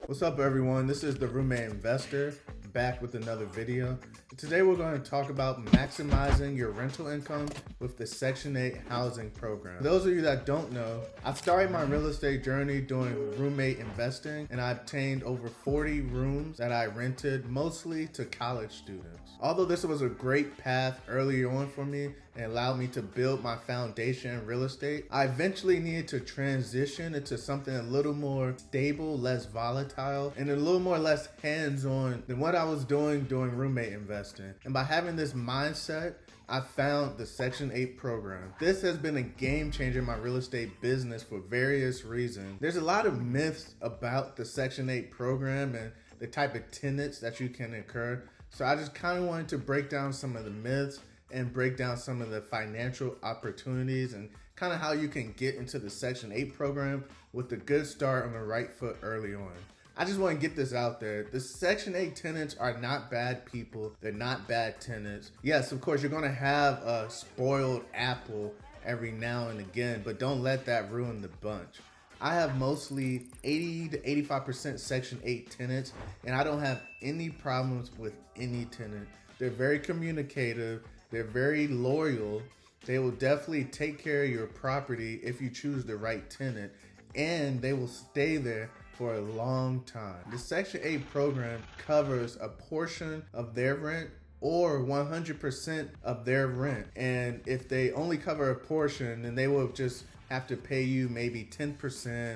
What's up everyone, this is the Roommate Investor back with another video. Today we're going to talk about maximizing your rental income with the Section 8 housing program. For those of you that don't know, I started my real estate journey doing roommate investing, and I obtained over 40 rooms that I rented mostly to college students. Although this was a great path early on for me and allowed me to build my foundation in real estate, I eventually needed to transition into something a little more stable, less volatile, and a little more less hands-on than what I was doing roommate investing. And by having this mindset, I found the Section 8 program. This has been a game changer in my real estate business for various reasons. There's a lot of myths about the Section 8 program and the type of tenants that you can incur. So I just kind of wanted to break down some of the myths and break down some of the financial opportunities and kind of how you can get into the Section 8 program with a good start on the right foot early on. I just want to get this out there. The Section 8 tenants are not bad people. They're not bad tenants. Yes, of course, you're going to have a spoiled apple every now and again, but don't let that ruin the bunch. I have mostly 80 to 85% Section 8 tenants, and I don't have any problems with any tenant. They're very communicative. They're very loyal. They will definitely take care of your property if you choose the right tenant, and they will stay there for a long time. The Section 8 program covers a portion of their rent or 100% of their rent. And if they only cover a portion, then they will just have to pay you maybe 10%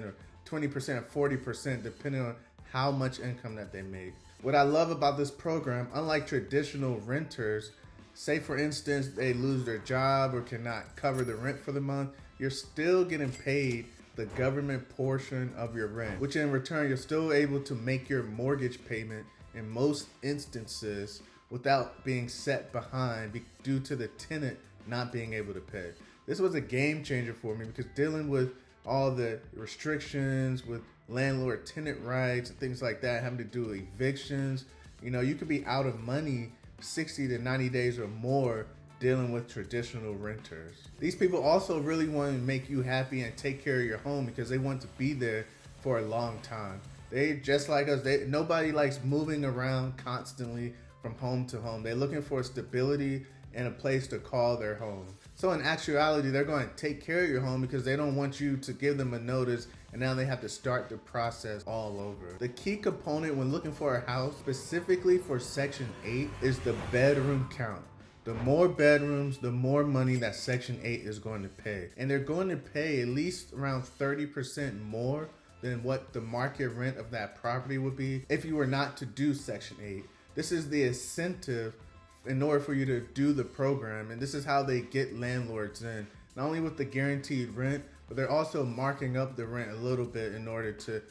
or 20% or 40% depending on how much income that they make. What I love about this program, unlike traditional renters, say for instance they lose their job or cannot cover the rent for the month, you're still getting paid the government portion of your rent, which in return you're still able to make your mortgage payment in most instances without being set behind due to the tenant not being able to pay. This was a game changer for me because dealing with all the restrictions with landlord tenant rights and things like that, having to do evictions, you could be out of money 60 to 90 days or more dealing with traditional renters. These people also really want to make you happy and take care of your home because they want to be there for a long time. They just like us, nobody likes moving around constantly from home to home. They're looking for stability and a place to call their home. So in actuality, they're going to take care of your home because they don't want you to give them a notice and now they have to start the process all over. The key component when looking for a house, specifically for Section 8, is the bedroom count. The more bedrooms, the more money that Section 8 is going to pay. And they're going to pay at least around 30% more than what the market rent of that property would be if you were not to do Section 8. This is the incentive in order for you to do the program, and this is how they get landlords in. Not only with the guaranteed rent, but they're also marking up the rent a little bit in order to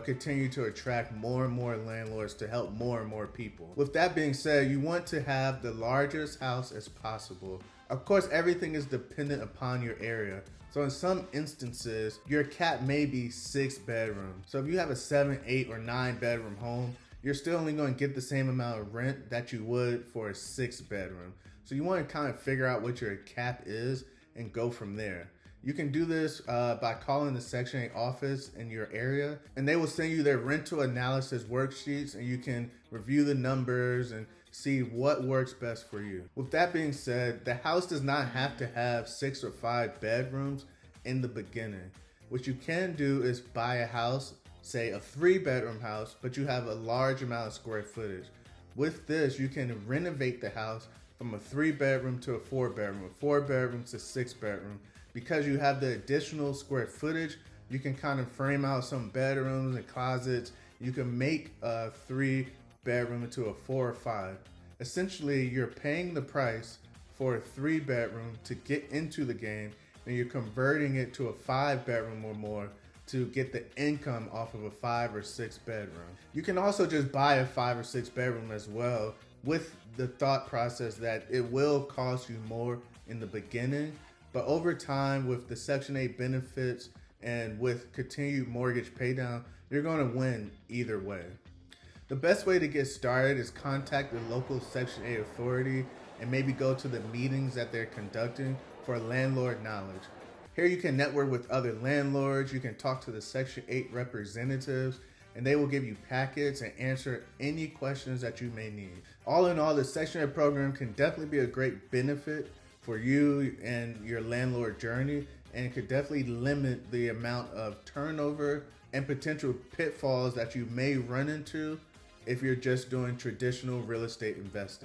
continue to attract more and more landlords to help more and more people. With that being said, you want to have the largest house as possible. Of course, everything is dependent upon your area. So in some instances, your cap may be 6 bedrooms. So if you have a 7, 8, or 9 bedroom home, you're still only going to get the same amount of rent that you would for a 6 bedroom. So you want to kind of figure out what your cap is and go from there. You can do this by calling the Section 8 office in your area, and they will send you their rental analysis worksheets, and you can review the numbers and see what works best for you. With that being said, the house does not have to have 6 or 5 bedrooms in the beginning. What you can do is buy a house, say a 3-bedroom house, but you have a large amount of square footage. With this, you can renovate the house from a 3-bedroom to a 4-bedroom, a 4-bedroom to 6-bedroom. Because you have the additional square footage, you can kind of frame out some bedrooms and closets. You can make a 3-bedroom into a 4 or 5. Essentially, you're paying the price for a 3-bedroom to get into the game, and you're converting it to a 5-bedroom or more to get the income off of a 5 or 6 bedroom. You can also just buy a 5 or 6 bedroom as well, with the thought process that it will cost you more in the beginning, but over time with the Section 8 benefits and with continued mortgage paydown, you're going to win either way. The best way to get started is contact the local Section 8 authority and maybe go to the meetings that they're conducting for landlord knowledge. Here you can network with other landlords, you can talk to the Section 8 representatives, and they will give you packets and answer any questions that you may need. All in all, the Section 8 program can definitely be a great benefit for you and your landlord journey, and it could definitely limit the amount of turnover and potential pitfalls that you may run into if you're just doing traditional real estate investing.